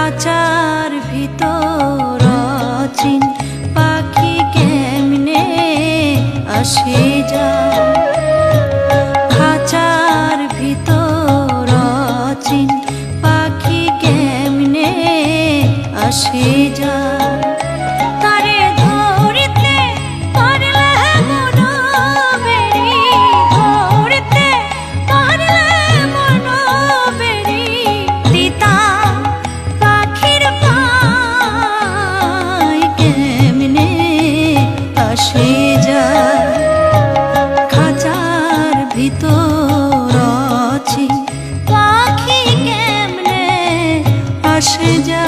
খাঁচার ভিতর অচিন পাখি কেমনে আসে যায়। খাঁচার ভিতর অচিন পাখি কেমনে আসে যায়। তারে ধরিতে পারলে মন বেরি, ধরিতে পারলে মন বেরি, দিতাম পাখির পায় কেমনে আসে যায়। খাঁচার ভিতর অচিন পাখি কেমনে আসে যায়।